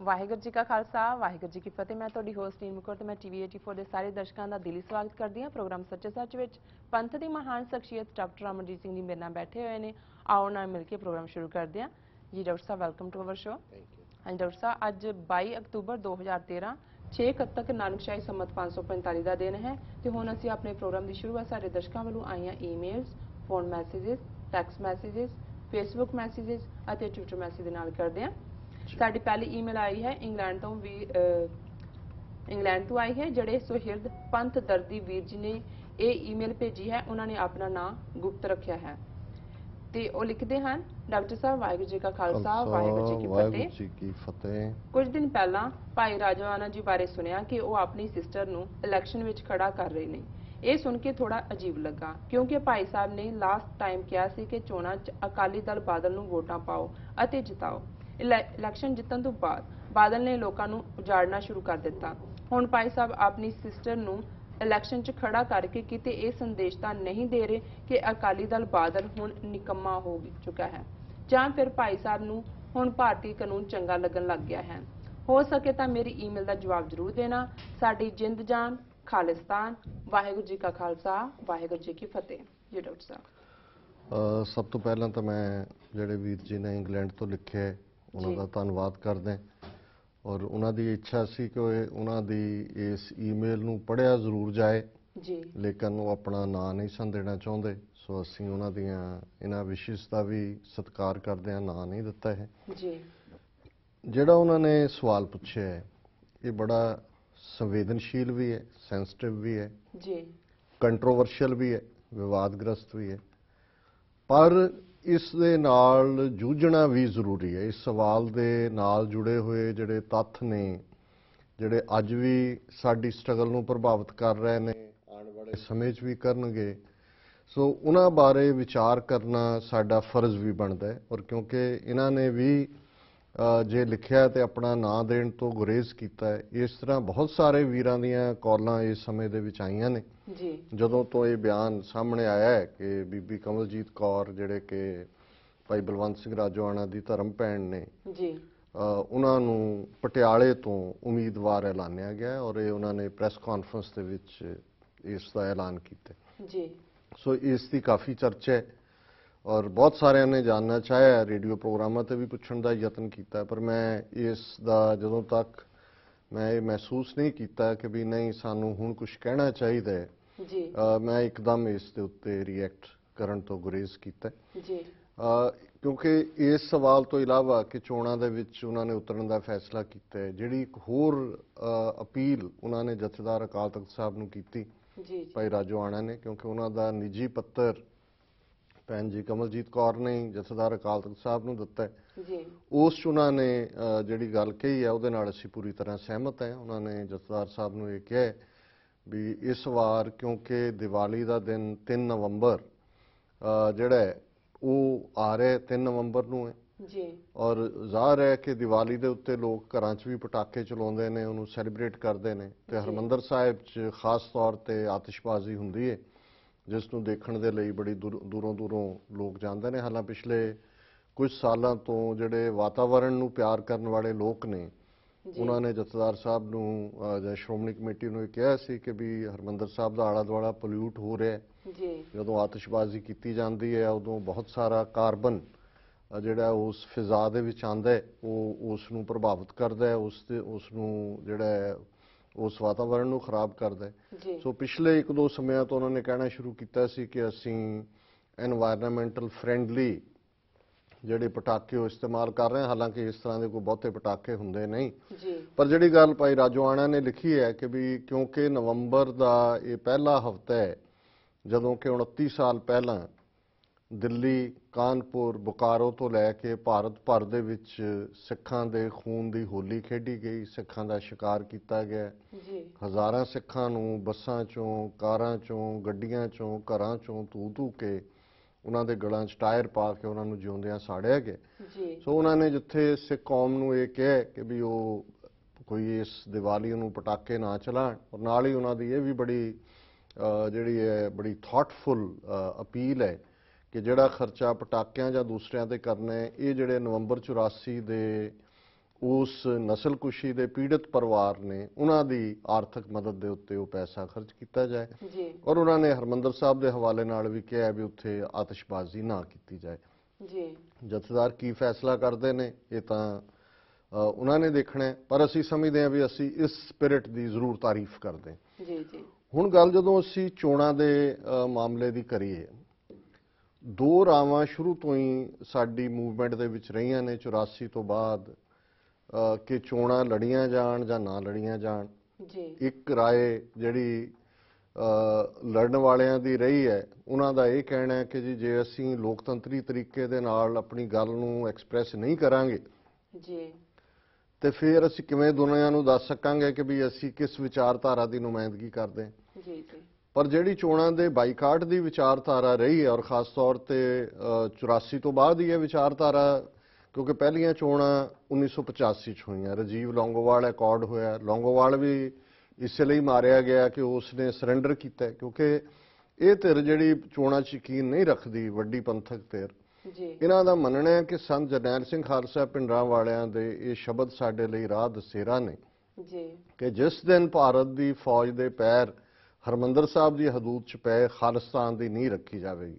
ਵਾਹਿਗੁਰੂ ਜੀ ਕਾ ਖਾਲਸਾ ਵਾਹਿਗੁਰੂ ਜੀ ਕੀ ਫਤਿਹ। ਮੈਂ ਤੁਹਾਡੀ ਹੋਸਟ ਨੀਮ ਕੌਰ ਤੇ ਮੈਂ ਟੀਵੀ 84 ਦੇ ਸਾਰੇ ਦਰਸ਼ਕਾਂ ਦਾ ਦਿਲੀ ਸਵਾਗਤ ਕਰਦੀ ਹਾਂ। ਪ੍ਰੋਗਰਾਮ ਸੱਚੇ ਸੱਚ ਵਿੱਚ ਪੰਥ ਦੀ ਮਹਾਨ ਸ਼ਖਸੀਅਤ ਡਾਕਟਰ ਅਮਰਜੀਤ ਸਿੰਘ ਜੀ ਮੇਰੇ ਨਾਲ ਬੈਠੇ ਹੋਏ ਨੇ। ਆਓ ਨਾਲ ਮਿਲ ਕੇ ਪ੍ਰੋਗਰਾਮ ਸ਼ੁਰੂ ਕਰਦੇ ਹਾਂ। ਜੀ doctor Sahib, welcome to our show. ਹਾਂਜੀ ਡਾਕਟਰ ਸਾਹਿਬ, ਅੱਜ 22 ਅਕਤੂਬਰ 2013 6 ਕੱਤਕ ਨਾਨਕਸ਼ਾਹੀ ਸੰਮਤ 545 ਦਾ ਦਿਨ ਹੈ ਤੇ ਹੁਣ ਅਸੀਂ ਆਪਣੇ ਪ੍ਰੋਗਰਾਮ ਦੀ ਸ਼ੁਰੂਆਤ ਸਾਡੇ ਦਰਸ਼ਕਾਂ ਵੱਲੋਂ ਆਈਆਂ emails, phone messages, text messages, Facebook messages ਅਤੇ ਟਵਿੱਟਰ ਮੈਸੇਜ ਦੇ ਨਾਲ ਕਰਦੇ ਹਾਂ। ਸਾਡੀ ਪਹਿਲੀ ਈਮੇਲ ਆਈ ਹੈ ਇੰਗਲੈਂਡ ਤੋਂ ਇੰਗਲੈਂਡ ਤੋਂ ਆਈ ਹੈ। ਜਿਹੜੇ ਸੁਹਿਰਦ ਪੰਥ ਦਰਦੀ ਵੀਰ ਜੀ ਨੇ ਇਹ ਈਮੇਲ ਭੇਜੀ ਹੈ, ਉਹਨਾਂ ਨੇ ਆਪਣਾ ਨਾਮ ਗੁਪਤ ਰੱਖਿਆ ਹੈ ਤੇ ਉਹ ਲਿਖਦੇ ਹਨ, ਡਾਕਟਰ ਸਾਹਿਬ ਵਾਹਿਗੁਰੂ ਜੀ ਕਾ ਖਾਲਸਾ ਵਾਹਿਗੁਰੂ ਜੀ ਕੀ ਫਤਿਹ। ਕੁਝ ਦਿਨ ਪਹਿਲਾਂ ਭਾਈ ਰਾਜਵਾਨਾ ਜੀ ਬਾਰੇ ਸੁਣਿਆ ਕਿ ਉਹ ਆਪਣੀ ਸਿਸਟਰ ਨੂੰ ਇਲੈਕਸ਼ਨ ਵਿੱਚ ਖੜਾ ਕਰ ਰਹੇ ਨੇ। ਇਹ ਸੁਣ ਕੇ ਥੋੜਾ ਅਜੀਬ ਲੱਗਾ ਕਿਉਂਕਿ ਭਾਈ ਸਾਹਿਬ ਨੇ ਲਾਸਟ ਟਾਈਮ ਕਿਹਾ ਸੀ ਕਿ ਚੋਣਾਂ 'ਚ ਅਕਾਲੀ ਦਲ ਬਾਦਲ ਨੂੰ ਵੋਟਾਂ ਪਾਓ ਅਤੇ ਜਿਤਾਓ। ਇਲੈਕਸ਼ਨ ਜਿੱਤਣ ਤੋਂ ਬਾਅਦ ਬਾਦਲ ਨੇ ਲੋਕਾਂ ਨੂੰ ਉਜਾੜਨਾ ਸ਼ੁਰੂ ਕਰ ਦਿੱਤਾ। ਹੁਣ ਭਾਈ ਸਾਹਿਬ ਆਪਣੀ ਸਿਸਟਰ ਨੂੰ ਇਲੈਕਸ਼ਨ 'ਚ ਖੜਾ ਕਰਕੇ ਕਿਤੇ ਇਹ ਸੰਦੇਸ਼ ਤਾਂ ਨਹੀਂ ਦੇ ਰਹੇ ਕਿ ਅਕਾਲੀ ਦਲ ਬਾਦਲ ਹੁਣ ਨਿਕੰਮਾ ਹੋ ਚੁੱਕਾ ਹੈ ਜਾਂ ਫਿਰ ਭਾਈ ਸਾਹਿਬ ਨੂੰ ਹੁਣ ਭਾਰਤੀ ਕਾਨੂੰਨ ਚੰਗਾ ਲੱਗਣ ਲੱਗ ਗਿਆ ਹੈ। ਹੋ ਸਕੇ ਤਾਂ ਮੇਰੀ ਈਮੇਲ ਦਾ ਜਵਾਬ ਜ਼ਰੂਰ ਦੇਣਾ। ਸਾਡੀ ਜਿੰਦ ਜਾਨ ਖਾਲਿਸਤਾਨ। ਵਾਹਿਗੁਰੂ ਜੀ ਕਾ ਖਾਲਸਾ ਵਾਹਿਗੁਰੂ ਜੀ ਕੀ ਫਤਿਹ। ਜੀ ਡਾਕਟਰ ਸਾਹਿਬ, ਸਭ ਤੋਂ ਪਹਿਲਾਂ ਤਾਂ ਮੈਂ ਜਿਹੜੇ ਵੀਰ ਜੀ ਨੇ ਇੰਗਲੈਂਡ ਤੋਂ ਲਿਖਿਆ ਉਹਨਾਂ ਦਾ ਧੰਨਵਾਦ ਕਰਦੇ ਔਰ ਉਹਨਾਂ ਦੀ ਇੱਛਾ ਸੀ ਕਿ ਉਹਨਾਂ ਦੀ ਇਸ ਈਮੇਲ ਨੂੰ ਪੜ੍ਹਿਆ ਜ਼ਰੂਰ ਜਾਏ ਜੀ, ਲੇਕਿਨ ਉਹ ਆਪਣਾ ਨਾਂ ਨਹੀਂ ਸਨ ਦੇਣਾ ਚਾਹੁੰਦੇ। ਸੋ ਅਸੀਂ ਉਹਨਾਂ ਦੀਆਂ ਇਹਨਾਂ ਵਿਸ਼ੇਸ ਦਾ ਵੀ ਸਤਿਕਾਰ ਕਰਦੇ ਹਾਂ, ਨਾਂ ਨਹੀਂ ਦਿੱਤਾ ਹੈ ਜੀ। ਜਿਹੜਾ ਉਹਨਾਂ ਨੇ ਸਵਾਲ ਪੁੱਛਿਆ ਹੈ ਇਹ ਬੜਾ ਸੰਵੇਦਨਸ਼ੀਲ ਵੀ ਹੈ, ਸੈਂਸਿਟਿਵ ਵੀ ਹੈ ਜੀ, ਕੰਟਰੋਵਰਸ਼ੀਅਲ ਵੀ ਹੈ, ਵਿਵਾਦਗ੍ਰਸਤ ਵੀ ਹੈ, ਪਰ ਇਸ ਦੇ ਨਾਲ ਜੂਝਣਾ ਵੀ ਜ਼ਰੂਰੀ ਹੈ। ਇਸ ਸਵਾਲ ਦੇ ਨਾਲ ਜੁੜੇ ਹੋਏ ਜਿਹੜੇ ਤੱਥ ਨੇ ਜਿਹੜੇ ਅੱਜ ਵੀ ਸਾਡੀ ਸਟਰਗਲ ਨੂੰ ਪ੍ਰਭਾਵਿਤ ਕਰ ਰਹੇ ਨੇ, ਆਉਣ ਵਾਲੇ ਸਮੇਂ 'ਚ ਵੀ ਕਰਨਗੇ। ਸੋ ਉਹਨਾਂ ਬਾਰੇ ਵਿਚਾਰ ਕਰਨਾ ਸਾਡਾ ਫਰਜ਼ ਵੀ ਬਣਦਾ ਹੈ ਔਰ ਕਿਉਂਕਿ ਇਹਨਾਂ ਨੇ ਵੀ ਜੇ ਲਿਖਿਆ ਤੇ ਆਪਣਾ ਨਾਂ ਦੇਣ ਤੋਂ ਗੁਰੇਜ਼ ਕੀਤਾ ਹੈ। ਇਸ ਤਰ੍ਹਾਂ ਬਹੁਤ ਸਾਰੇ ਵੀਰਾਂ ਦੀਆਂ ਕਾਲਾਂ ਇਸ ਸਮੇਂ ਦੇ ਵਿੱਚ ਆਈਆਂ ਨੇ ਜੀ, ਜਦੋਂ ਤੋਂ ਇਹ ਬਿਆਨ ਸਾਹਮਣੇ ਆਇਆ ਹੈ ਕਿ ਬੀਬੀ ਕਮਲਜੀਤ ਕੌਰ ਜਿਹੜੇ ਕਿ ਭਾਈ ਬਲਵੰਤ ਸਿੰਘ ਰਾਜੋਆਣਾ ਦੀ ਧਰਮ ਭੈਣ ਨੇ ਜੀ, ਉਹਨਾਂ ਨੂੰ ਪਟਿਆਲੇ ਤੋਂ ਉਮੀਦਵਾਰ ਐਲਾਨਿਆ ਗਿਆ ਔਰ ਇਹ ਉਹਨਾਂ ਨੇ ਪ੍ਰੈਸ ਕਾਨਫਰੰਸ ਦੇ ਵਿੱਚ ਇਸ ਦਾ ਐਲਾਨ ਕੀਤਾ ਜੀ। ਸੋ ਇਸ ਦੀ ਕਾਫੀ ਚਰਚਾ ਹੈ ਔਰ ਬਹੁਤ ਸਾਰਿਆਂ ਨੇ ਜਾਣਨਾ ਚਾਹਿਆ, ਰੇਡੀਓ ਪ੍ਰੋਗਰਾਮਾਂ ਤੇ ਵੀ ਪੁੱਛਣ ਦਾ ਯਤਨ ਕੀਤਾ, ਪਰ ਮੈਂ ਇਸ ਦਾ ਜਦੋਂ ਤੱਕ ਮੈਂ ਇਹ ਮਹਿਸੂਸ ਨਹੀਂ ਕੀਤਾ ਕਿ ਵੀ ਨਹੀਂ ਸਾਨੂੰ ਹੁਣ ਕੁਝ ਕਹਿਣਾ ਚਾਹੀਦਾ ਹੈ ਜੀ, ਮੈਂ ਇੱਕਦਮ ਇਸ ਦੇ ਉੱਤੇ ਰਿਐਕਟ ਕਰਨ ਤੋਂ ਗੁਰੇਜ਼ ਕੀਤਾ ਜੀ, ਕਿਉਂਕਿ ਇਸ ਸਵਾਲ ਤੋਂ ਇਲਾਵਾ ਕਿ ਚੋਣਾਂ ਦੇ ਵਿੱਚ ਉਹਨਾਂ ਨੇ ਉਤਰਨ ਦਾ ਫੈਸਲਾ ਕੀਤਾ ਹੈ, ਜਿਹੜੀ ਇੱਕ ਹੋਰ ਅਪੀਲ ਉਹਨਾਂ ਨੇ ਜਥੇਦਾਰ ਅਕਾਲ ਤਖਤ ਸਾਹਿਬ ਨੂੰ ਕੀਤੀ ਜੀ, ਭਾਈ ਰਾਜੋਆਣਾ ਨੇ, ਕਿਉਂਕਿ ਉਹਨਾਂ ਦਾ ਨਿੱਜੀ ਪੱਤਰ ਭੈਣ ਜੀ ਕਮਲਜੀਤ ਕੌਰ ਨੇ ਜਥੇਦਾਰ ਅਕਾਲ ਤਖਤ ਸਾਹਿਬ ਨੂੰ ਦਿੱਤਾ ਹੈ ਜੀ। ਉਸ 'ਚ ਉਹਨਾਂ ਨੇ ਜਿਹੜੀ ਗੱਲ ਕਹੀ ਹੈ ਉਹਦੇ ਨਾਲ ਅਸੀਂ ਪੂਰੀ ਤਰ੍ਹਾਂ ਸਹਿਮਤ ਹੈ। ਉਹਨਾਂ ਨੇ ਜਥੇਦਾਰ ਸਾਹਿਬ ਨੂੰ ਇਹ ਕਿਹਾ ਵੀ ਇਸ ਵਾਰ ਕਿਉਂਕਿ ਦੀਵਾਲੀ ਦਾ ਦਿਨ 3 ਨਵੰਬਰ ਜਿਹੜਾ ਹੈ ਉਹ ਆ ਰਿਹਾ 3 ਨਵੰਬਰ ਨੂੰ ਹੈ ਜੀ, ਔਰ ਜ਼ਾਹਰ ਹੈ ਕਿ ਦੀਵਾਲੀ ਦੇ ਉੱਤੇ ਲੋਕ ਘਰਾਂ 'ਚ ਵੀ ਪਟਾਕੇ ਚਲਾਉਂਦੇ ਨੇ, ਉਹਨੂੰ ਸੈਲੀਬ੍ਰੇਟ ਕਰਦੇ ਨੇ ਤੇ ਹਰਿਮੰਦਰ ਸਾਹਿਬ 'ਚ ਖਾਸ ਤੌਰ ਤੇ ਆਤਿਸ਼ਬਾਜ਼ੀ ਹੁੰਦੀ ਹੈ ਜਿਸ ਨੂੰ ਦੇਖਣ ਦੇ ਲਈ ਬੜੀ ਦੂਰੋਂ ਲੋਕ ਜਾਂਦੇ ਨੇ। ਹਾਲਾਂ ਪਿਛਲੇ ਕੁਝ ਸਾਲਾਂ ਤੋਂ ਜਿਹੜੇ ਵਾਤਾਵਰਣ ਨੂੰ ਪਿਆਰ ਕਰਨ ਵਾਲੇ ਲੋਕ ਨੇ ਉਹਨਾਂ ਨੇ ਜਥੇਦਾਰ ਸਾਹਿਬ ਨੂੰ ਜਾਂ ਸ਼੍ਰੋਮਣੀ ਕਮੇਟੀ ਨੂੰ ਇਹ ਕਿਹਾ ਸੀ ਕਿ ਵੀ ਹਰਿਮੰਦਰ ਸਾਹਿਬ ਦਾ ਆਲਾ ਦੁਆਲਾ ਪੋਲਿਊਟ ਹੋ ਰਿਹਾ ਜੀ। ਜਦੋਂ ਆਤਿਸ਼ਬਾਜ਼ੀ ਕੀਤੀ ਜਾਂਦੀ ਹੈ ਉਦੋਂ ਬਹੁਤ ਸਾਰਾ ਕਾਰਬਨ ਜਿਹੜਾ ਉਸ ਫਿਜ਼ਾ ਦੇ ਵਿੱਚ ਆਉਂਦਾ ਹੈ ਉਹ ਉਸ ਨੂੰ ਪ੍ਰਭਾਵਿਤ ਕਰਦਾ ਹੈ, ਉਸ ਨੂੰ ਜਿਹੜਾ ਹੈ ਉਸ ਵਾਤਾਵਰਣ ਨੂੰ ਖਰਾਬ ਕਰਦਾ ਹੈ। ਸੋ ਪਿਛਲੇ 1-2 ਸਮਿਆਂ ਤੋਂ ਉਹਨਾਂ ਨੇ ਕਹਿਣਾ ਸ਼ੁਰੂ ਕੀਤਾ ਸੀ ਕਿ ਅਸੀਂ ਐਨਵਾਇਰਨਮੈਂਟਲ ਫਰੈਂਡਲੀ ਜਿਹੜੇ ਪਟਾਕੇ ਉਹ ਇਸਤੇਮਾਲ ਕਰ ਰਹੇ ਹਾਂ। ਹਾਲਾਂਕਿ ਇਸ ਤਰ੍ਹਾਂ ਦੇ ਕੋਈ ਬਹੁਤੇ ਪਟਾਕੇ ਹੁੰਦੇ ਨਹੀਂ, ਪਰ ਜਿਹੜੀ ਗੱਲ ਭਾਈ ਰਾਜੋਆਣਾ ਨੇ ਲਿਖੀ ਹੈ ਕਿ ਵੀ ਕਿਉਂਕਿ ਨਵੰਬਰ ਦਾ ਇਹ ਪਹਿਲਾ ਹਫ਼ਤਾ ਹੈ ਜਦੋਂ ਕਿ 29 ਸਾਲ ਪਹਿਲਾਂ ਦਿੱਲੀ, ਕਾਨਪੁਰ, ਬੁਕਾਰੋ ਤੋਂ ਲੈ ਕੇ ਭਾਰਤ ਭਰ ਦੇ ਵਿੱਚ ਸਿੱਖਾਂ ਦੇ ਖੂਨ ਦੀ ਹੋਲੀ ਖੇਡੀ ਗਈ, ਸਿੱਖਾਂ ਦਾ ਸ਼ਿਕਾਰ ਕੀਤਾ ਗਿਆ। ਹਜ਼ਾਰਾਂ ਸਿੱਖਾਂ ਨੂੰ ਬੱਸਾਂ 'ਚੋਂ, ਕਾਰਾਂ 'ਚੋਂ, ਗੱਡੀਆਂ 'ਚੋਂ, ਘਰਾਂ 'ਚੋਂ ਧੂ ਕੇ ਉਹਨਾਂ ਦੇ ਗਲਾਂ 'ਚ ਟਾਇਰ ਪਾ ਕੇ ਉਹਨਾਂ ਨੂੰ ਜਿਉਂਦਿਆਂ ਸਾੜਿਆ ਗਿਆ। ਸੋ ਉਹਨਾਂ ਨੇ ਜਿੱਥੇ ਸਿੱਖ ਕੌਮ ਨੂੰ ਇਹ ਕਿਹਾ ਕਿ ਵੀ ਉਹ ਕੋਈ ਇਸ ਦੀਵਾਲੀ ਨੂੰ ਪਟਾਕੇ ਨਾ ਚਲਾਉਣ ਔਰ ਨਾਲ ਹੀ ਉਹਨਾਂ ਦੀ ਇਹ ਵੀ ਬੜੀ ਜਿਹੜੀ ਹੈ ਬੜੀ ਥਾਟਫੁਲ ਅਪੀਲ ਹੈ ਕਿ ਜਿਹੜਾ ਖਰਚਾ ਪਟਾਕਿਆਂ ਜਾਂ ਦੂਸਰਿਆਂ ਤੇ ਕਰਨਾ ਹੈ ਇਹ ਜਿਹੜੇ ਨਵੰਬਰ 84 ਦੇ ਉਸ ਨਸਲਕੁਸ਼ੀ ਦੇ ਪੀੜਤ ਪਰਿਵਾਰ ਨੇ ਉਹਨਾਂ ਦੀ ਆਰਥਿਕ ਮਦਦ ਦੇ ਉੱਤੇ ਉਹ ਪੈਸਾ ਖਰਚ ਕੀਤਾ ਜਾਏ ਜੀ ਔਰ ਉਹਨਾਂ ਨੇ ਹਰਮੰਦਰ ਸਾਹਿਬ ਦੇ ਹਵਾਲੇ ਨਾਲ ਵੀ ਕਿਹਾ ਵੀ ਉੱਥੇ ਆਤਿਸ਼ਬਾਜ਼ੀ ਨਾ ਕੀਤੀ ਜਾਏ। ਜੀ ਜਥੇਦਾਰ ਕੀ ਫੈਸਲਾ ਕਰਦੇ ਨੇ ਇਹ ਤਾਂ ਉਹਨਾਂ ਨੇ ਦੇਖਣਾ ਹੈ, ਪਰ ਅਸੀਂ ਸਮਝਦੇ ਹਾਂ ਵੀ ਅਸੀਂ ਇਸ ਸਪਿਰਿਟ ਦੀ ਜ਼ਰੂਰ ਤਾਰੀਫ ਕਰਦੇ ਹਾਂ। ਜੀ ਜੀ ਹੁਣ ਗੱਲ ਜਦੋਂ ਅਸੀਂ ਚੋਣਾਂ ਦੇ ਮਾਮਲੇ ਦੀ ਕਰੀਏ, ਦੋ ਰਾਵਾਂ ਸ਼ੁਰੂ ਤੋਂ ਹੀ ਸਾਡੀ ਮੂਵਮੈਂਟ ਦੇ ਵਿੱਚ ਰਹੀਆਂ ਨੇ 84 ਤੋਂ ਬਾਅਦ ਕਿ ਚੋਣਾਂ ਲੜੀਆਂ ਜਾਣ ਜਾਂ ਨਾ ਲੜੀਆਂ ਜਾਣ। ਜੀ ਇੱਕ ਰਾਏ ਜਿਹੜੀ ਲੜਨ ਵਾਲਿਆਂ ਦੀ ਰਹੀ ਹੈ, ਉਹਨਾਂ ਦਾ ਇਹ ਕਹਿਣਾ ਹੈ ਕਿ ਜੀ ਜੇ ਅਸੀਂ ਲੋਕਤੰਤਰੀ ਤਰੀਕੇ ਦੇ ਨਾਲ ਆਪਣੀ ਗੱਲ ਨੂੰ ਐਕਸਪ੍ਰੈਸ ਨਹੀਂ ਕਰਾਂਗੇ ਜੀ ਤੇ ਫਿਰ ਅਸੀਂ ਕਿਵੇਂ ਦੁਨੀਆ ਨੂੰ ਦੱਸ ਸਕਾਂਗੇ ਕਿ ਵੀ ਅਸੀਂ ਕਿਸ ਵਿਚਾਰਧਾਰਾ ਦੀ ਨੁਮਾਇੰਦਗੀ ਕਰਦੇ ਹਾਂ। ਜੀ ਜੀ ਪਰ ਜਿਹੜੀ ਚੋਣਾਂ ਦੇ ਬਾਈਕਾਟ ਦੀ ਵਿਚਾਰਧਾਰਾ ਰਹੀ ਹੈ ਔਰ ਖਾਸ ਤੌਰ ਤੇ 84 ਤੋਂ ਬਾਅਦ ਹੀ ਇਹ ਵਿਚਾਰਧਾਰਾ, ਕਿਉਂਕਿ ਪਹਿਲੀਆਂ ਚੋਣਾਂ 1985 ਚ ਹੋਈਆਂ, ਰਾਜੀਵ ਲੌਂਗੋਵਾਲ ਐਕੋਰਡ ਹੋਇਆ, ਲੌਂਗੋਵਾਲ ਵੀ ਇਸੇ ਲਈ ਮਾਰਿਆ ਗਿਆ ਕਿ ਉਸਨੇ ਸਰੈਂਡਰ ਕੀਤਾ, ਕਿਉਂਕਿ ਇਹ ਧਿਰ ਜਿਹੜੀ ਚੋਣਾਂ 'ਚ ਯਕੀਨ ਨਹੀਂ ਰੱਖਦੀ, ਵੱਡੀ ਪੰਥਕ ਧਿਰ, ਜੀ ਇਹਨਾਂ ਦਾ ਮੰਨਣਾ ਹੈ ਕਿ ਸੰਤ ਜਰਨੈਲ ਸਿੰਘ ਖਾਲਸਾ ਪਿੰਡਰਾਂ ਵਾਲਿਆਂ ਦੇ ਇਹ ਸ਼ਬਦ ਸਾਡੇ ਲਈ ਰਾਹ ਦਸੇਰਾ ਨੇ ਜੀ ਕਿ ਜਿਸ ਦਿਨ ਭਾਰਤ ਦੀ ਫੌਜ ਦੇ ਪੈਰ ਹਰਮੰਦਰ ਸਾਹਿਬ ਦੀ ਹਦੂਦ 'ਚ ਪਏ, ਖਾਲਿਸਤਾਨ ਦੀ ਨੀਂਹ ਰੱਖੀ ਜਾਵੇਗੀ।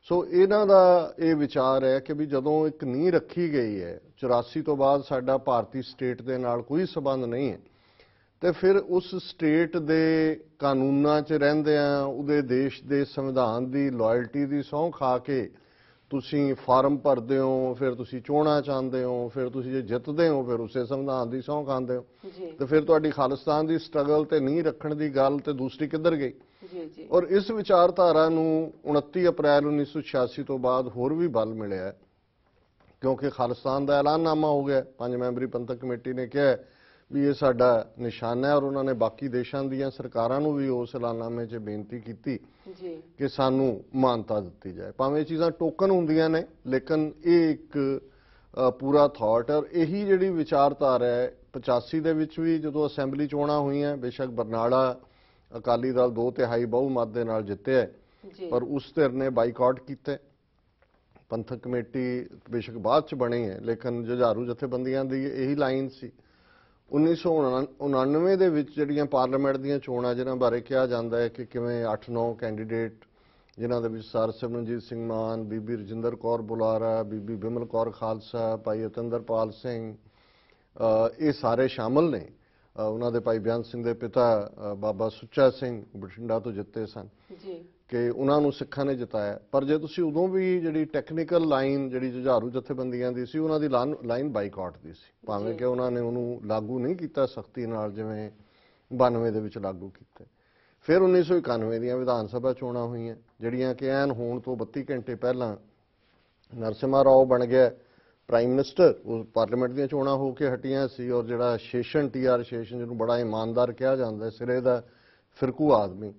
ਸੋ ਇਹਨਾਂ ਦਾ ਇਹ ਵਿਚਾਰ ਹੈ ਕਿ ਵੀ ਜਦੋਂ ਇੱਕ ਨੀਂਹ ਰੱਖੀ ਗਈ ਹੈ, 84 ਤੋਂ ਬਾਅਦ ਸਾਡਾ ਭਾਰਤੀ ਸਟੇਟ ਦੇ ਨਾਲ ਕੋਈ ਸਬੰਧ ਨਹੀਂ ਹੈ, ਤੇ ਫਿਰ ਉਸ ਸਟੇਟ ਦੇ ਕਾਨੂੰਨਾਂ 'ਚ ਰਹਿੰਦਿਆਂ ਉਹਦੇ ਦੇਸ਼ ਦੇ ਸੰਵਿਧਾਨ ਦੀ ਲਾਇਲਟੀ ਦੀ ਸਹੁੰ ਖਾ ਕੇ ਤੁਸੀਂ ਫਾਰਮ ਭਰਦੇ ਹੋ, ਫਿਰ ਤੁਸੀਂ ਚੋਣਾਂ ਚਾਹੁੰਦੇ ਹੋ, ਫਿਰ ਤੁਸੀਂ ਜੇ ਜਿੱਤਦੇ ਹੋ ਫਿਰ ਉਸੇ ਸੰਵਿਧਾਨ ਦੀ ਸਹੁੰ ਖਾਂਦੇ ਹੋ, ਤੇ ਫਿਰ ਤੁਹਾਡੀ ਖਾਲਿਸਤਾਨ ਦੀ ਸਟਰਗਲ ਤੇ ਨੀਂਹ ਰੱਖਣ ਦੀ ਗੱਲ ਤੇ ਦੂਸਰੀ ਕਿੱਧਰ ਗਈ। ਜੀ ਜੀ ਔਰ ਇਸ ਵਿਚਾਰਧਾਰਾ ਨੂੰ 29 ਅਪ੍ਰੈਲ 1986 ਤੋਂ ਬਾਅਦ ਹੋਰ ਵੀ ਬਲ ਮਿਲਿਆ, ਕਿਉਂਕਿ ਖਾਲਿਸਤਾਨ ਦਾ ਐਲਾਨਨਾਮਾ ਹੋ ਗਿਆ। 5 ਮੈਂਬਰੀ ਪੰਥਕ ਕਮੇਟੀ ਨੇ ਕਿਹਾ ਵੀ ਇਹ ਸਾਡਾ ਨਿਸ਼ਾਨਾ ਹੈ ਔਰ ਉਹਨਾਂ ਨੇ ਬਾਕੀ ਦੇਸ਼ਾਂ ਦੀਆਂ ਸਰਕਾਰਾਂ ਨੂੰ ਵੀ ਉਸ ਐਲਾਨਨਾਮੇ 'ਚ ਬੇਨਤੀ ਕੀਤੀ ਜੀ ਕਿ ਸਾਨੂੰ ਮਾਨਤਾ ਦਿੱਤੀ ਜਾਏ। ਭਾਵੇਂ ਇਹ ਚੀਜ਼ਾਂ ਟੋਕਨ ਹੁੰਦੀਆਂ ਨੇ, ਲੇਕਿਨ ਇਹ ਇੱਕ ਪੂਰਾ ਥਾਟ ਹੈ। ਔਰ ਇਹੀ ਜਿਹੜੀ ਵਿਚਾਰਧਾਰਾ ਹੈ 85 ਦੇ ਵਿੱਚ ਵੀ ਜਦੋਂ ਅਸੈਂਬਲੀ ਚੋਣਾਂ ਹੋਈਆਂ, ਬੇਸ਼ੱਕ ਬਰਨਾਲਾ ਅਕਾਲੀ ਦਲ 2/3 ਬਹੁਮਤ ਦੇ ਨਾਲ ਜਿੱਤਿਆ, ਪਰ ਉਸ ਧਿਰ ਨੇ ਬਾਈਕਾਟ ਕੀਤਾ। ਪੰਥਕ ਕਮੇਟੀ ਬੇਸ਼ੱਕ ਬਾਅਦ 'ਚ ਬਣੀ ਹੈ, ਲੇਕਿਨ ਜੁਝਾਰੂ ਜਥੇਬੰਦੀਆਂ ਦੀ ਇਹੀ ਲਾਈਨ ਸੀ। 1999 ਦੇ ਵਿੱਚ ਜਿਹੜੀਆਂ ਪਾਰਲੀਮੈਂਟ ਦੀਆਂ ਚੋਣਾਂ, ਜਿਨ੍ਹਾਂ ਬਾਰੇ ਕਿਹਾ ਜਾਂਦਾ ਹੈ ਕਿ ਕਿਵੇਂ 8-9 ਕੈਂਡੀਡੇਟ, ਜਿਨ੍ਹਾਂ ਦੇ ਵਿੱਚ ਸਰ ਸਿਮਰਨਜੀਤ ਸਿੰਘ ਮਾਨ, ਬੀਬੀ ਰਜਿੰਦਰ ਕੌਰ ਬੁਲਾਰਾ, ਬੀਬੀ ਬਿਮਲ ਕੌਰ ਖਾਲਸਾ, ਭਾਈ ਅਤਿੰਦਰਪਾਲ ਸਿੰਘ, ਇਹ ਸਾਰੇ ਸ਼ਾਮਲ ਨੇ। ਉਹਨਾਂ ਦੇ ਭਾਈ ਬਿਆਨ ਸਿੰਘ ਦੇ ਪਿਤਾ ਬਾਬਾ ਸੁੱਚਾ ਸਿੰਘ ਬਠਿੰਡਾ ਤੋਂ ਜਿੱਤੇ ਸਨ ਜੀ ਕਿ ਉਹਨਾਂ ਨੂੰ ਸਿੱਖਾਂ ਨੇ ਜਿਤਾਇਆ। ਪਰ ਜੇ ਤੁਸੀਂ ਉਦੋਂ ਵੀ ਜਿਹੜੀ ਟੈਕਨੀਕਲ ਲਾਈਨ ਜਿਹੜੀ ਜੁਝਾਰੂ ਜਥੇਬੰਦੀਆਂ ਦੀ ਸੀ, ਉਹਨਾਂ ਦੀ ਲਾਈਨ ਬਾਈਕਾਟ ਦੀ ਸੀ, ਭਾਵੇਂ ਕਿ ਉਹਨਾਂ ਨੇ ਉਹਨੂੰ ਲਾਗੂ ਨਹੀਂ ਕੀਤਾ ਸਖਤੀ ਨਾਲ ਜਿਵੇਂ 92 ਦੇ ਵਿੱਚ ਲਾਗੂ ਕੀਤਾ। ਫਿਰ 1991 ਦੀਆਂ ਵਿਧਾਨ ਸਭਾ ਚੋਣਾਂ ਹੋਈਆਂ, ਜਿਹੜੀਆਂ ਕਿ ਐਨ ਹੋਣ ਤੋਂ 32 ਘੰਟੇ ਪਹਿਲਾਂ ਨਰਸਿਮਹਾ ਰਾਓ ਬਣ ਗਿਆ ਪ੍ਰਾਈਮ ਮਿਨਿਸਟਰ। ਉਹ ਪਾਰਲੀਮੈਂਟ ਦੀਆਂ ਚੋਣਾਂ ਹੋ ਕੇ ਹਟੀਆਂ ਸੀ ਔਰ ਜਿਹੜਾ ਸ਼ੇਸ਼ਨ TR ਸ਼ੇਸ਼ਨ, ਜਿਹਨੂੰ ਬੜਾ ਇਮਾਨਦਾਰ ਕਿਹਾ ਜਾਂਦਾ, ਸਿਰੇ ਦਾ ਫਿਰਕੂ ਆਦਮੀ,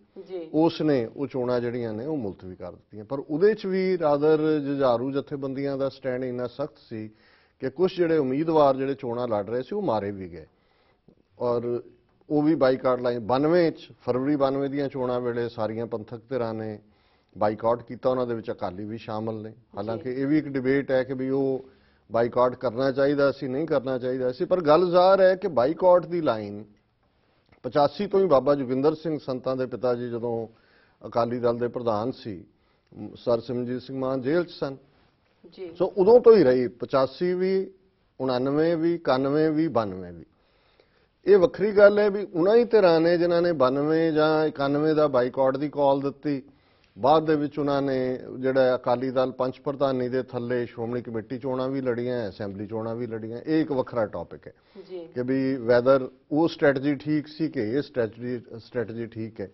ਉਸ ਨੇ ਉਹ ਚੋਣਾਂ ਜਿਹੜੀਆਂ ਨੇ ਉਹ ਮੁਲਤਵੀ ਕਰ ਦਿੱਤੀਆਂ। ਪਰ ਉਹਦੇ 'ਚ ਵੀ ਰਾਦਰ ਜੁਝਾਰੂ ਜਥੇਬੰਦੀਆਂ ਦਾ ਸਟੈਂਡ ਇੰਨਾ ਸਖਤ ਸੀ ਕਿ ਕੁਝ ਜਿਹੜੇ ਉਮੀਦਵਾਰ ਜਿਹੜੇ ਚੋਣਾਂ ਲੜ ਰਹੇ ਸੀ ਉਹ ਮਾਰੇ ਵੀ ਗਏ ਔਰ ਉਹ ਵੀ ਬਾਈਕਾਟ ਲਾਈਨ। 92 'ਚ ਫਰਵਰੀ 92 ਦੀਆਂ ਚੋਣਾਂ ਵੇਲੇ ਸਾਰੀਆਂ ਪੰਥਕ ਧਿਰਾਂ ਨੇ ਬਾਈਕਾਟ ਕੀਤਾ, ਉਹਨਾਂ ਦੇ ਵਿੱਚ ਅਕਾਲੀ ਵੀ ਸ਼ਾਮਲ ਨੇ। ਹਾਲਾਂਕਿ ਇਹ ਵੀ ਇੱਕ ਡਿਬੇਟ ਹੈ ਕਿ ਵੀ ਉਹ ਬਾਈਕਾਟ ਕਰਨਾ ਚਾਹੀਦਾ ਸੀ, ਨਹੀਂ ਕਰਨਾ ਚਾਹੀਦਾ ਸੀ, ਪਰ ਗੱਲ ਜ਼ਾਹਰ ਹੈ ਕਿ ਬਾਈਕਾਟ ਦੀ ਲਾਈਨ 85 ਤੋਂ ਹੀ ਬਾਬਾ ਜੋਗਿੰਦਰ ਸਿੰਘ ਸੰਤਾਂ ਦੇ ਪਿਤਾ ਜੀ ਜਦੋਂ ਅਕਾਲੀ ਦਲ ਦੇ ਪ੍ਰਧਾਨ ਸੀ, ਸਰ ਸਿਮਰਨਜੀਤ ਸਿੰਘ ਮਾਨ ਜੇਲ੍ਹ 'ਚ ਸਨ, ਸੋ ਉਦੋਂ ਤੋਂ ਹੀ ਰਹੀ। 85 ਵੀ, 99 ਵੀ, 91 ਵੀ, 92 ਵੀ। ਇਹ ਵੱਖਰੀ ਗੱਲ ਹੈ ਵੀ ਉਹਨਾਂ ਹੀ ਧਿਰਾਂ ਨੇ ਜਿਨ੍ਹਾਂ ਨੇ 92 ਜਾਂ 91 ਦਾ ਬਾਈਕਾਟ ਦੀ ਕਾਲ ਦਿੱਤੀ। ਬਾਅਦ ਦੇ ਵਿੱਚ ਉਹਨਾਂ ਨੇ ਜਿਹੜਾ ਅਕਾਲੀ ਦਲ ਪੰਚ ਪ੍ਰਧਾਨੀ ਦੇ ਥੱਲੇ ਸ਼੍ਰੋਮਣੀ ਕਮੇਟੀ ਚੋਣਾਂ ਵੀ ਲੜੀਆਂ, ਅਸੈਂਬਲੀ ਚੋਣਾਂ ਵੀ ਲੜੀਆਂ। ਇਹ ਇੱਕ ਵੱਖਰਾ ਟੌਪਿਕ ਹੈ ਕਿ ਵੀ ਵੈਦਰ ਉਹ ਸਟ੍ਰੈਟਜੀ ਠੀਕ ਸੀ ਕਿ ਇਹ ਸਟ੍ਰੈਟਜੀ ਠੀਕ ਹੈ।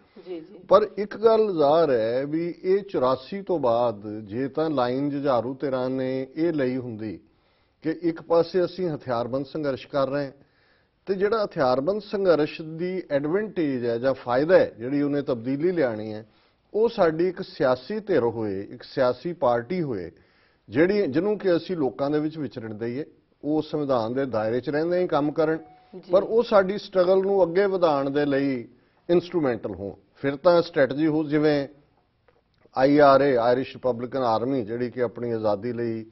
ਪਰ ਇੱਕ ਗੱਲ ਜ਼ਾਹਰ ਹੈ ਵੀ ਇਹ 84 ਤੋਂ ਬਾਅਦ ਜੇ ਤਾਂ ਲਾਈਨ ਜੁਝਾਰੂ ਧਿਰਾਂ ਨੇ ਇਹ ਲਈ ਹੁੰਦੀ ਕਿ ਇੱਕ ਪਾਸੇ ਅਸੀਂ ਹਥਿਆਰਬੰਦ ਸੰਘਰਸ਼ ਕਰ ਰਹੇ ਹਾਂ, ਤੇ ਜਿਹੜਾ ਹਥਿਆਰਬੰਦ ਸੰਘਰਸ਼ ਦੀ ਐਡਵਾਂਟੇਜ ਹੈ ਜਾਂ ਫਾਇਦਾ ਹੈ ਜਿਹੜੀ ਉਹਨੇ ਤਬਦੀਲੀ ਲਿਆਣੀ ਹੈ, ਉਹ ਸਾਡੀ ਇੱਕ ਸਿਆਸੀ ਧਿਰ ਹੋਏ, ਇੱਕ ਸਿਆਸੀ ਪਾਰਟੀ ਹੋਏ ਜਿਹਨੂੰ ਕਿ ਅਸੀਂ ਲੋਕਾਂ ਦੇ ਵਿੱਚ ਵਿਚਰਨ ਦਈਏ, ਉਹ ਸੰਵਿਧਾਨ ਦੇ ਦਾਇਰੇ 'ਚ ਰਹਿੰਦੇ ਹੀ ਕੰਮ ਕਰਨ, ਪਰ ਉਹ ਸਾਡੀ ਸਟਰਗਲ ਨੂੰ ਅੱਗੇ ਵਧਾਉਣ ਦੇ ਲਈ ਇਨਸਟਰੂਮੈਂਟਲ ਹੋਣ। ਫਿਰ ਤਾਂ ਸਟ੍ਰੈਟਜੀ ਹੋ ਜਿਵੇਂ IRA, ਆਇਰਿਸ਼ ਰਿਪਬਲਿਕਨ ਆਰਮੀ, ਜਿਹੜੀ ਕਿ ਆਪਣੀ ਆਜ਼ਾਦੀ ਲਈ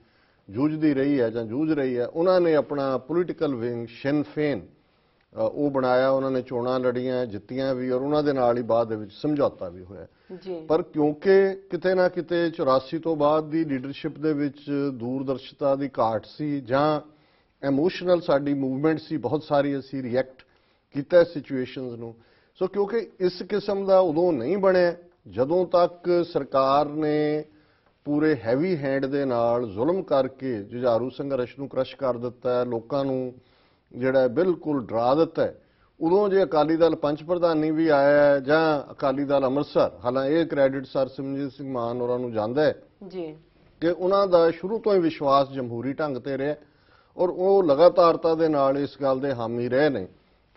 ਜੂਝਦੀ ਰਹੀ ਹੈ ਜਾਂ ਜੂਝ ਰਹੀ ਹੈ, ਉਹਨਾਂ ਨੇ ਆਪਣਾ ਪੋਲੀਟੀਕਲ ਵਿੰਗ ਸਿਨ ਫੇਨ ਉਹ ਬਣਾਇਆ, ਉਹਨਾਂ ਨੇ ਚੋਣਾਂ ਲੜੀਆਂ, ਜਿੱਤੀਆਂ ਵੀ, ਔਰ ਉਹਨਾਂ ਦੇ ਨਾਲ ਹੀ ਬਾਅਦ ਦੇ ਵਿੱਚ ਸਮਝੌਤਾ ਵੀ ਹੋਇਆ। ਪਰ ਕਿਉਂਕਿ ਕਿਤੇ ਨਾ ਕਿਤੇ 84 ਤੋਂ ਬਾਅਦ ਦੀ ਲੀਡਰਸ਼ਿਪ ਦੇ ਵਿੱਚ ਦੂਰਦਰਸ਼ਤਾ ਦੀ ਘਾਟ ਸੀ ਜਾਂ ਇਮੋਸ਼ਨਲ ਸਾਡੀ ਮੂਵਮੈਂਟ ਸੀ, ਬਹੁਤ ਸਾਰੀ ਅਸੀਂ ਰਿਐਕਟ ਕੀਤਾ ਸਿਚੁਏਸ਼ਨਸ ਨੂੰ। ਸੋ ਕਿਉਂਕਿ ਇਸ ਕਿਸਮ ਦਾ ਉਦੋਂ ਨਹੀਂ ਬਣਿਆ ਜਦੋਂ ਤੱਕ ਸਰਕਾਰ ਨੇ ਪੂਰੇ ਹੈਵੀ ਹੈਂਡ ਦੇ ਨਾਲ ਜ਼ੁਲਮ ਕਰਕੇ ਜੁਝਾਰੂ ਸੰਘਰਸ਼ ਨੂੰ ਕ੍ਰਸ਼ ਕਰ ਦਿੱਤਾ ਹੈ, ਲੋਕਾਂ ਨੂੰ ਜਿਹੜਾ ਬਿਲਕੁਲ ਡਰਾ ਦਿੱਤਾ ਹੈ। ਉਦੋਂ ਜੇ ਅਕਾਲੀ ਦਲ ਪੰਚ ਪ੍ਰਧਾਨੀ ਵੀ ਆਇਆ ਹੈ ਜਾਂ ਅਕਾਲੀ ਦਲ ਅੰਮ੍ਰਿਤਸਰ, ਹਾਲਾਂਕਿ ਇਹ ਕ੍ਰੈਡਿਟ ਸਰ ਸਿਮਰਜੀਤ ਸਿੰਘ ਮਾਨ ਹੋਰਾਂ ਨੂੰ ਜਾਂਦਾ ਹੈ ਕਿ ਉਹਨਾਂ ਦਾ ਸ਼ੁਰੂ ਤੋਂ ਹੀ ਵਿਸ਼ਵਾਸ ਜਮਹੂਰੀ ਢੰਗ ਤੇ ਰਿਹਾ, ਔਰ ਉਹ ਲਗਾਤਾਰਤਾ ਦੇ ਨਾਲ ਇਸ ਗੱਲ ਦੇ ਹਾਮੀ ਰਹੇ ਨੇ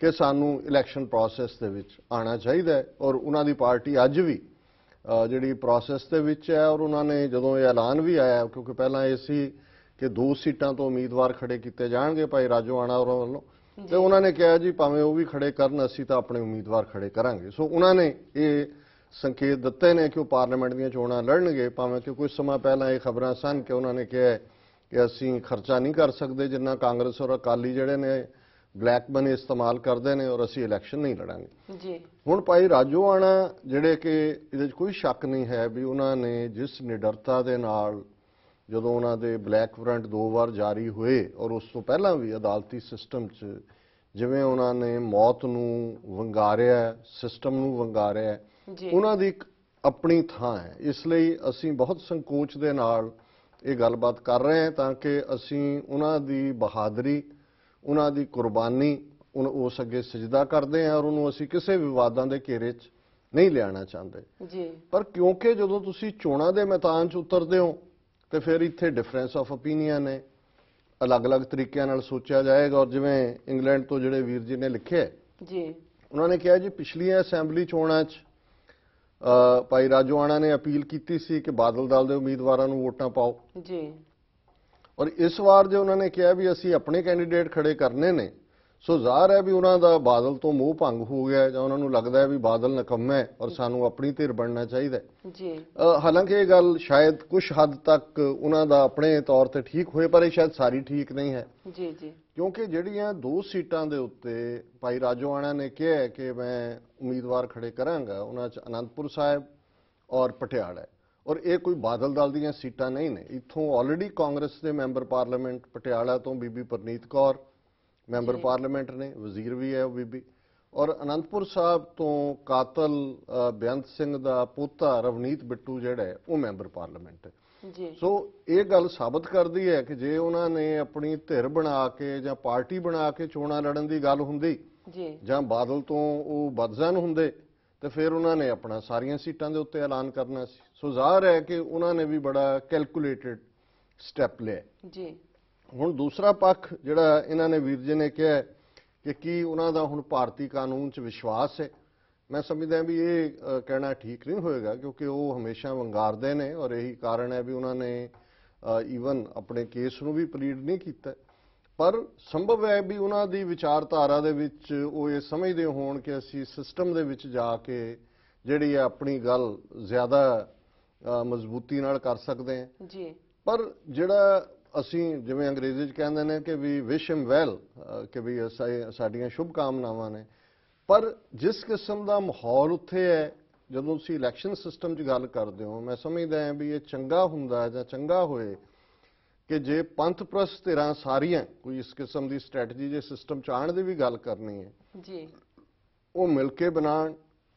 ਕਿ ਸਾਨੂੰ ਇਲੈਕਸ਼ਨ ਪ੍ਰੋਸੈਸ ਦੇ ਵਿੱਚ ਆਉਣਾ ਚਾਹੀਦਾ ਹੈ। ਔਰ ਉਹਨਾਂ ਦੀ ਪਾਰਟੀ ਅੱਜ ਵੀ ਜਿਹੜੀ ਪ੍ਰੋਸੈਸ ਦੇ ਵਿੱਚ ਹੈ, ਔਰ ਉਹਨਾਂ ਨੇ ਜਦੋਂ ਇਹ ਐਲਾਨ ਵੀ ਆਇਆ, ਕਿਉਂਕਿ ਪਹਿਲਾਂ ਇਹ ਸੀ ਕਿ 2 ਸੀਟਾਂ ਤੋਂ ਉਮੀਦਵਾਰ ਖੜੇ ਕੀਤੇ ਜਾਣਗੇ ਭਾਈ ਰਾਜੋਆਣਾ ਹੋਰਾਂ ਵੱਲੋਂ, ਤੇ ਉਹਨਾਂ ਨੇ ਕਿਹਾ ਜੀ ਭਾਵੇਂ ਉਹ ਵੀ ਖੜੇ ਕਰਨ, ਅਸੀਂ ਤਾਂ ਆਪਣੇ ਉਮੀਦਵਾਰ ਖੜੇ ਕਰਾਂਗੇ। ਸੋ ਉਹਨਾਂ ਨੇ ਇਹ ਸੰਕੇਤ ਦਿੱਤੇ ਨੇ ਕਿ ਉਹ ਪਾਰਲੀਮੈਂਟ ਦੀਆਂ ਚੋਣਾਂ ਲੜਨਗੇ, ਭਾਵੇਂ ਕਿ ਕੁਝ ਸਮਾਂ ਪਹਿਲਾਂ ਇਹ ਖਬਰਾਂ ਸਨ ਕਿ ਉਹਨਾਂ ਨੇ ਕਿਹਾ ਕਿ ਅਸੀਂ ਖਰਚਾ ਨਹੀਂ ਕਰ ਸਕਦੇ ਜਿੰਨਾ ਕਾਂਗਰਸ ਔਰ ਅਕਾਲੀ ਜਿਹੜੇ ਨੇ ਬਲੈਕ ਮਨੀ ਇਸਤੇਮਾਲ ਕਰਦੇ ਨੇ, ਔਰ ਅਸੀਂ ਇਲੈਕਸ਼ਨ ਨਹੀਂ ਲੜਾਂਗੇ। ਹੁਣ ਭਾਈ ਰਾਜੋਆਣਾ ਜਿਹੜੇ ਕਿ ਇਹਦੇ 'ਚ ਕੋਈ ਸ਼ੱਕ ਨਹੀਂ ਹੈ ਵੀ ਉਹਨਾਂ ਨੇ ਜਿਸ ਨਿਡਰਤਾ ਦੇ ਨਾਲ ਜਦੋਂ ਉਹਨਾਂ ਦੇ ਬਲੈਕ ਵਾਰੰਟ 2 ਵਾਰ ਜਾਰੀ ਹੋਏ, ਔਰ ਉਸ ਤੋਂ ਪਹਿਲਾਂ ਵੀ ਅਦਾਲਤੀ ਸਿਸਟਮ 'ਚ ਜਿਵੇਂ ਉਹਨਾਂ ਨੇ ਮੌਤ ਨੂੰ ਵੰਗਾਰਿਆ, ਸਿਸਟਮ ਨੂੰ ਵੰਗਾਰਿਆ, ਉਹਨਾਂ ਦੀ ਇੱਕ ਆਪਣੀ ਥਾਂ ਹੈ। ਇਸ ਲਈ ਅਸੀਂ ਬਹੁਤ ਸੰਕੋਚ ਦੇ ਨਾਲ ਇਹ ਗੱਲਬਾਤ ਕਰ ਰਹੇ ਹਾਂ ਤਾਂ ਕਿ ਅਸੀਂ ਉਹਨਾਂ ਦੀ ਬਹਾਦਰੀ, ਉਹਨਾਂ ਦੀ ਕੁਰਬਾਨੀ, ਉਸ ਅੱਗੇ ਸਜਦਾ ਕਰਦੇ ਹਾਂ, ਔਰ ਉਹਨੂੰ ਅਸੀਂ ਕਿਸੇ ਵਿਵਾਦਾਂ ਦੇ ਘੇਰੇ 'ਚ ਨਹੀਂ ਲਿਆਉਣਾ ਚਾਹੁੰਦੇ। ਪਰ ਕਿਉਂਕਿ ਜਦੋਂ ਤੁਸੀਂ ਚੋਣਾਂ ਦੇ ਮੈਦਾਨ 'ਚ ਉਤਰਦੇ ਹੋ ਤੇ ਫਿਰ ਇੱਥੇ ਡਿਫਰੈਂਸ ਆਫ ਓਪੀਨੀਅਨ ਹੈ, ਅਲੱਗ-ਅਲੱਗ ਤਰੀਕਿਆਂ ਨਾਲ ਸੋਚਿਆ ਜਾਏਗਾ। ਔਰ ਜਿਵੇਂ ਇੰਗਲੈਂਡ ਤੋਂ ਜਿਹੜੇ ਵੀਰ ਜੀ ਨੇ ਲਿਖਿਆ ਉਹਨਾਂ ਨੇ ਕਿਹਾ ਜੀ ਪਿਛਲੀਆਂ ਅਸੈਂਬਲੀ ਚੋਣਾਂ 'ਚ ਭਾਈ ਰਾਜੋਆਣਾ ਨੇ ਅਪੀਲ ਕੀਤੀ ਸੀ ਕਿ ਬਾਦਲ ਦਲ ਦੇ ਉਮੀਦਵਾਰਾਂ ਨੂੰ ਵੋਟਾਂ ਪਾਓ, ਔਰ ਇਸ ਵਾਰ ਜੇ ਉਹਨਾਂ ਨੇ ਕਿਹਾ ਵੀ ਅਸੀਂ ਆਪਣੇ ਕੈਂਡੀਡੇਟ ਖੜੇ ਕਰਨੇ ਨੇ, ਸੋ ਜ਼ਾਹਰ ਹੈ ਵੀ ਉਹਨਾਂ ਦਾ ਬਾਦਲ ਤੋਂ ਮੋਹ ਭੰਗ ਹੋ ਗਿਆ ਜਾਂ ਉਹਨਾਂ ਨੂੰ ਲੱਗਦਾ ਹੈ ਵੀ ਬਾਦਲ ਨਿਕੰਮਾ ਹੈ ਔਰ ਸਾਨੂੰ ਆਪਣੀ ਧਿਰ ਬਣਨਾ ਚਾਹੀਦਾ ਹੈ। ਹਾਲਾਂਕਿ ਇਹ ਗੱਲ ਸ਼ਾਇਦ ਕੁਝ ਹੱਦ ਤੱਕ ਉਹਨਾਂ ਦਾ ਆਪਣੇ ਤੌਰ ਤੇ ਠੀਕ ਹੋਏ, ਪਰ ਇਹ ਸ਼ਾਇਦ ਸਾਰੀ ਠੀਕ ਨਹੀਂ ਹੈ। ਕਿਉਂਕਿ ਜਿਹੜੀਆਂ 2 ਸੀਟਾਂ ਦੇ ਉੱਤੇ ਭਾਈ ਰਾਜੋਆਣਾ ਨੇ ਕਿਹਾ ਕਿ ਮੈਂ ਉਮੀਦਵਾਰ ਖੜੇ ਕਰਾਂਗਾ, ਉਹਨਾਂ 'ਚ ਅਨੰਦਪੁਰ ਸਾਹਿਬ ਔਰ ਪਟਿਆਲਾ, ਔਰ ਇਹ ਕੋਈ ਬਾਦਲ ਦਲ ਦੀਆਂ ਸੀਟਾਂ ਨਹੀਂ ਨੇ। ਇੱਥੋਂ ਆਲਰੇਡੀ ਕਾਂਗਰਸ ਦੇ ਮੈਂਬਰ ਪਾਰਲੀਮੈਂਟ ਪਟਿਆਲਾ ਤੋਂ ਬੀਬੀ ਪਰਨੀਤ ਕੌਰ ਮੈਂਬਰ ਪਾਰਲੀਮੈਂਟ ਨੇ, ਵਜ਼ੀਰ ਵੀ ਹੈ ਉਹ ਬੀਬੀ, ਔਰ ਅਨੰਦਪੁਰ ਸਾਹਿਬ ਤੋਂ ਕਾਤਲ ਬੇਅੰਤ ਸਿੰਘ ਦਾ ਪੋਤਾ ਰਵਨੀਤ ਬਿੱਟੂ ਜਿਹੜਾ ਹੈ ਉਹ ਮੈਂਬਰ ਪਾਰਲੀਮੈਂਟ ਹੈ। ਸੋ ਇਹ ਗੱਲ ਸਾਬਤ ਕਰਦੀ ਹੈ ਕਿ ਜੇ ਉਹਨਾਂ ਨੇ ਆਪਣੀ ਧਿਰ ਬਣਾ ਕੇ ਜਾਂ ਪਾਰਟੀ ਬਣਾ ਕੇ ਚੋਣਾਂ ਲੜਨ ਦੀ ਗੱਲ ਹੁੰਦੀ ਜਾਂ ਬਾਦਲ ਤੋਂ ਉਹ ਬਦਜ਼ਨ ਹੁੰਦੇ ਤੇ ਫਿਰ ਉਹਨਾਂ ਨੇ ਆਪਣਾ ਸਾਰੀਆਂ ਸੀਟਾਂ ਦੇ ਉੱਤੇ ਐਲਾਨ ਕਰਨਾ ਸੀ। ਸੋ ਜ਼ਾਹਰ ਹੈ ਕਿ ਉਹਨਾਂ ਨੇ ਵੀ ਬੜਾ ਕੈਲਕੂਲੇਟਡ ਸਟੈਪ ਲਿਆ। ਹੁਣ ਦੂਸਰਾ ਪੱਖ ਜਿਹੜਾ ਇਹਨਾਂ ਨੇ ਵੀਰ ਜੀ ਨੇ ਕਿਹਾ ਕਿ ਕੀ ਉਹਨਾਂ ਦਾ ਹੁਣ ਭਾਰਤੀ ਕਾਨੂੰਨ 'ਚ ਵਿਸ਼ਵਾਸ ਹੈ, ਮੈਂ ਸਮਝਦਾ ਵੀ ਇਹ ਕਹਿਣਾ ਠੀਕ ਨਹੀਂ ਹੋਏਗਾ, ਕਿਉਂਕਿ ਉਹ ਹਮੇਸ਼ਾ ਵੰਗਾਰਦੇ ਨੇ ਔਰ ਇਹੀ ਕਾਰਨ ਹੈ ਵੀ ਉਹਨਾਂ ਨੇ ਈਵਨ ਆਪਣੇ ਕੇਸ ਨੂੰ ਵੀ ਪਲੀਡ ਨਹੀਂ ਕੀਤਾ। ਪਰ ਸੰਭਵ ਹੈ ਵੀ ਉਹਨਾਂ ਦੀ ਵਿਚਾਰਧਾਰਾ ਦੇ ਵਿੱਚ ਉਹ ਇਹ ਸਮਝਦੇ ਹੋਣ ਕਿ ਅਸੀਂ ਸਿਸਟਮ ਦੇ ਵਿੱਚ ਜਾ ਕੇ ਜਿਹੜੀ ਹੈ ਆਪਣੀ ਗੱਲ ਜ਼ਿਆਦਾ ਮਜ਼ਬੂਤੀ ਨਾਲ ਕਰ ਸਕਦੇ ਹਾਂ। ਪਰ ਜਿਹੜਾ ਅਸੀਂ ਜਿਵੇਂ ਅੰਗਰੇਜ਼ੀ 'ਚ ਕਹਿੰਦੇ ਨੇ ਕਿ ਵੀ ਵਿਸ਼ ਹਿਮ ਵੈਲ, ਕਿ ਵੀ ਸਾਡੀਆਂ ਸ਼ੁਭ ਕਾਮਨਾਵਾਂ ਨੇ, ਪਰ ਜਿਸ ਕਿਸਮ ਦਾ ਮਾਹੌਲ ਉੱਥੇ ਹੈ ਜਦੋਂ ਤੁਸੀਂ ਇਲੈਕਸ਼ਨ ਸਿਸਟਮ 'ਚ ਗੱਲ ਕਰਦੇ ਹੋ, ਮੈਂ ਸਮਝਦਾ ਹਾਂ ਵੀ ਇਹ ਚੰਗਾ ਹੁੰਦਾ ਜਾਂ ਚੰਗਾ ਹੋਏ ਕਿ ਜੇ ਪੰਥ ਪ੍ਰਸਤ ਧਿਰਾਂ ਸਾਰੀਆਂ ਕੋਈ ਇਸ ਕਿਸਮ ਦੀ ਸਟ੍ਰੈਟਜੀ ਜੇ ਸਿਸਟਮ 'ਚ ਆਉਣ ਦੀ ਵੀ ਗੱਲ ਕਰਨੀ ਹੈ, ਉਹ ਮਿਲ ਕੇ ਬਣਾਉਣ,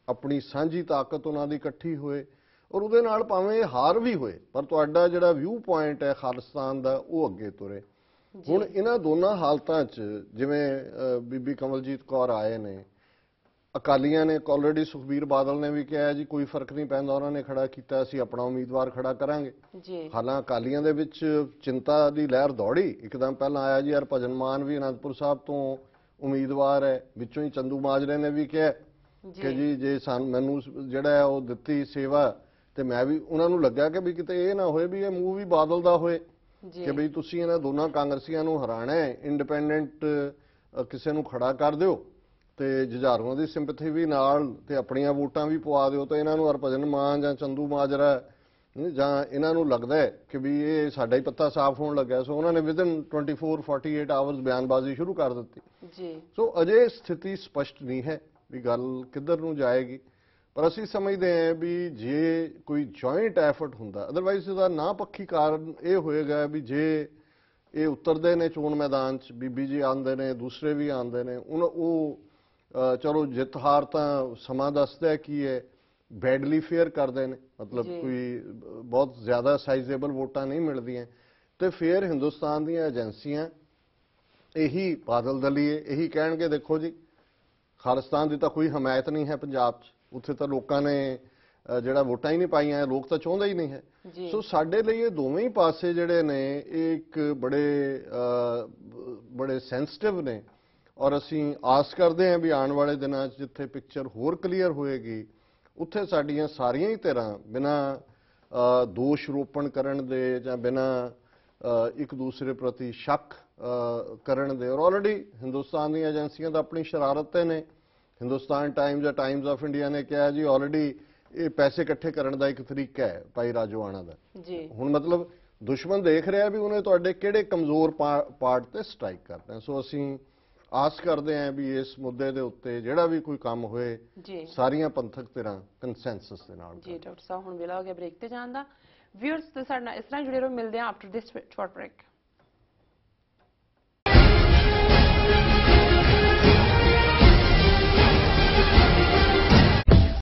ਆਪਣੀ ਸਾਂਝੀ ਤਾਕਤ ਉਹਨਾਂ ਦੀ ਇਕੱਠੀ ਹੋਏ, ਔਰ ਉਹਦੇ ਨਾਲ ਭਾਵੇਂ ਹਾਰ ਵੀ ਹੋਏ ਪਰ ਤੁਹਾਡਾ ਜਿਹੜਾ ਵਿਊ ਪੁਆਇੰਟ ਹੈ ਖਾਲਿਸਤਾਨ ਦਾ ਉਹ ਅੱਗੇ ਤੁਰੇ। ਹੁਣ ਇਹਨਾਂ ਦੋਨਾਂ ਹਾਲਤਾਂ 'ਚ ਜਿਵੇਂ ਬੀਬੀ ਕਮਲਜੀਤ ਕੌਰ ਆਏ ਨੇ, ਅਕਾਲੀਆਂ ਨੇ ਆਲਰੇਡੀ ਸੁਖਬੀਰ ਬਾਦਲ ਨੇ ਵੀ ਕਿਹਾ ਜੀ ਕੋਈ ਫਰਕ ਨਹੀਂ ਪੈਂਦਾ, ਉਹਨਾਂ ਨੇ ਖੜਾ ਕੀਤਾ, ਅਸੀਂ ਆਪਣਾ ਉਮੀਦਵਾਰ ਖੜਾ ਕਰਾਂਗੇ। ਹਾਲਾਂ ਅਕਾਲੀਆਂ ਦੇ ਵਿੱਚ ਚਿੰਤਾ ਦੀ ਲਹਿਰ ਦੌੜੀ, ਇੱਕਦਮ ਪਹਿਲਾਂ ਆਇਆ ਜੀ ਹਰਭਜਨ ਮਾਨ ਵੀ ਅਨੰਦਪੁਰ ਸਾਹਿਬ ਤੋਂ ਉਮੀਦਵਾਰ ਹੈ, ਵਿੱਚੋਂ ਹੀ ਚੰਦੂ ਮਾਜਰੇ ਨੇ ਵੀ ਕਿਹਾ ਕਿ ਜੀ ਜੇ ਮੈਨੂੰ ਜਿਹੜਾ ਉਹ ਦਿੱਤੀ ਸੇਵਾ ਤੇ ਮੈਂ ਵੀ, ਉਹਨਾਂ ਨੂੰ ਲੱਗਾ ਕਿ ਵੀ ਕਿਤੇ ਇਹ ਨਾ ਹੋਏ ਵੀ ਇਹ ਮੂੰਹ ਵੀ ਬਾਦਲ ਦਾ ਹੋਏ ਕਿ ਬਈ ਤੁਸੀਂ ਇਹਨਾਂ ਦੋਨਾਂ ਕਾਂਗਰਸੀਆਂ ਨੂੰ ਹਰਾਣਾ ਹੈ, ਇੰਡੀਪੈਂਡੈਂਟ ਕਿਸੇ ਨੂੰ ਖੜਾ ਕਰ ਦਿਓ ਤੇ ਜੁਝਾਰੂਆਂ ਦੀ ਸਿੰਪੈਥੀ ਵੀ ਨਾਲ ਤੇ ਆਪਣੀਆਂ ਵੋਟਾਂ ਵੀ ਪਵਾ ਦਿਓ, ਤੇ ਇਹਨਾਂ ਨੂੰ ਹਰਭਜਨ ਮਾਨ ਜਾਂ ਚੰਦੂ ਮਾਜਰਾ ਜਾਂ ਇਹਨਾਂ ਨੂੰ ਲੱਗਦਾ ਹੈ ਕਿ ਵੀ ਇਹ ਸਾਡਾ ਹੀ ਪੱਤਾ ਸਾਫ਼ ਹੋਣ ਲੱਗਿਆ, ਸੋ ਉਹਨਾਂ ਨੇ ਵਿਦਨ 24-48 ਆਵਰਸ ਬਿਆਨਬਾਜ਼ੀ ਸ਼ੁਰੂ ਕਰ ਦਿੱਤੀ ਜੀ। ਸੋ ਅਜੇ ਸਥਿਤੀ ਸਪਸ਼ਟ ਨਹੀਂ ਹੈ ਵੀ ਗੱਲ ਕਿੱਧਰ ਨੂੰ ਜਾਏਗੀ, ਪਰ ਅਸੀਂ ਸਮਝਦੇ ਹਾਂ ਵੀ ਜੇ ਕੋਈ ਜੁਆਇੰਟ ਐਫਰਟ ਹੁੰਦਾ, ਅਦਰਵਾਈਜ਼ ਇਹਦਾ ਨਾ ਪੱਖੀ ਕਾਰਨ ਇਹ ਹੋਏਗਾ ਵੀ ਜੇ ਇਹ ਉਤਰਦੇ ਨੇ ਚੋਣ ਮੈਦਾਨ 'ਚ, ਬੀਬੀ ਜੀ ਆਉਂਦੇ ਨੇ, ਦੂਸਰੇ ਵੀ ਆਉਂਦੇ ਨੇ, ਉਹ ਚਲੋ ਜਿੱਤ ਹਾਰ ਤਾਂ ਸਮਾਂ ਦੱਸਦਾ ਕੀ ਹੈ, ਬੈਡਲੀ ਫੇਅਰ ਕਰਦੇ ਨੇ, ਮਤਲਬ ਕੋਈ ਬਹੁਤ ਜ਼ਿਆਦਾ ਸਾਈਜ਼ੇਬਲ ਵੋਟਾਂ ਨਹੀਂ ਮਿਲਦੀਆਂ, ਤੇ ਫਿਰ ਹਿੰਦੁਸਤਾਨ ਦੀਆਂ ਏਜੰਸੀਆਂ ਇਹੀ ਬਾਦਲ ਦਲੀਏ ਇਹੀ ਕਹਿਣਗੇ ਦੇਖੋ ਜੀ ਖਾਲਿਸਤਾਨ ਦੀ ਤਾਂ ਕੋਈ ਹਮਾਇਤ ਨਹੀਂ ਹੈ ਪੰਜਾਬ 'ਚ, ਉੱਥੇ ਤਾਂ ਲੋਕਾਂ ਨੇ ਜਿਹੜਾ ਵੋਟਾਂ ਹੀ ਨਹੀਂ ਪਾਈਆਂ, ਲੋਕ ਤਾਂ ਚਾਹੁੰਦੇ ਹੀ ਨਹੀਂ ਹੈ। ਸੋ ਸਾਡੇ ਲਈ ਇਹ ਦੋਵੇਂ ਹੀ ਪਾਸੇ ਜਿਹੜੇ ਨੇ ਇਹ ਇੱਕ ਬੜੇ ਸੈਂਸਿਟਿਵ ਨੇ, ਔਰ ਅਸੀਂ ਆਸ ਕਰਦੇ ਹਾਂ ਵੀ ਆਉਣ ਵਾਲੇ ਦਿਨਾਂ 'ਚ ਜਿੱਥੇ ਪਿਕਚਰ ਹੋਰ ਕਲੀਅਰ ਹੋਏਗੀ ਉੱਥੇ ਸਾਡੀਆਂ ਸਾਰੀਆਂ ਹੀ ਧਿਰਾਂ ਬਿਨਾਂ ਦੋਸ਼ ਰੋਪਣ ਕਰਨ ਦੇ ਜਾਂ ਬਿਨਾਂ ਇੱਕ ਦੂਸਰੇ ਪ੍ਰਤੀ ਸ਼ੱਕ ਕਰਨ ਦੇ, ਔਰ ਆਲਰੇਡੀ ਹਿੰਦੁਸਤਾਨ ਦੀਆਂ ਏਜੰਸੀਆਂ ਤਾਂ ਆਪਣੀ ਸ਼ਰਾਰਤ ਤੇ ਨੇ। ਹਿੰਦੁਸਤਾਨ ਟਾਈਮਜ਼ ਜਾਂ ਟਾਈਮਜ਼ ਆਫ ਇੰਡੀਆ ਨੇ ਕਿਹਾ ਜੀ ਆਲਰੇਡੀ ਇਹ ਪੈਸੇ ਇਕੱਠੇ ਕਰਨ ਦਾ ਇੱਕ ਤਰੀਕਾ ਹੈ ਭਾਈ ਰਾਜੋਆਣਾ ਦਾ ਜੀ। ਹੁਣ ਮਤਲਬ ਦੁਸ਼ਮਣ ਦੇਖ ਰਿਹਾ ਵੀ ਉਹਨੇ ਤੁਹਾਡੇ ਕਿਹੜੇ ਕਮਜ਼ੋਰ ਪਾਰਟ ਤੇ ਸਟ੍ਰਾਈਕ ਕਰਨਾ। ਸੋ ਅਸੀਂ ਆਸ ਕਰਦੇ ਹਾਂ ਵੀ ਇਸ ਮੁੱਦੇ ਦੇ ਉੱਤੇ ਜਿਹੜਾ ਵੀ ਕੋਈ ਕੰਮ ਹੋਏ ਸਾਰੀਆਂ ਪੰਥਕ ਧਿਰਾਂ ਕੰਸੈਂਸਸ ਦੇ ਨਾਲ। ਜੀ ਡਾਕਟਰ ਸਾਹਿਬ ਹੁਣ ਵੇਲਾ ਹੋ ਗਿਆ ਬ੍ਰੇਕ ਤੇ ਜਾਣ ਦਾ। ਵਿਊਅਰਸ ਤੇ ਸਾਡੇ ਨਾਲ ਇਸ ਤਰ੍ਹਾਂ ਜੁੜੇ ਰਹੋ, ਮਿਲਦੇ ਹਾਂ ਆਫਟਰ ਦਿਸ ਸ਼ਾਰਟ ਬ੍ਰੇਕ।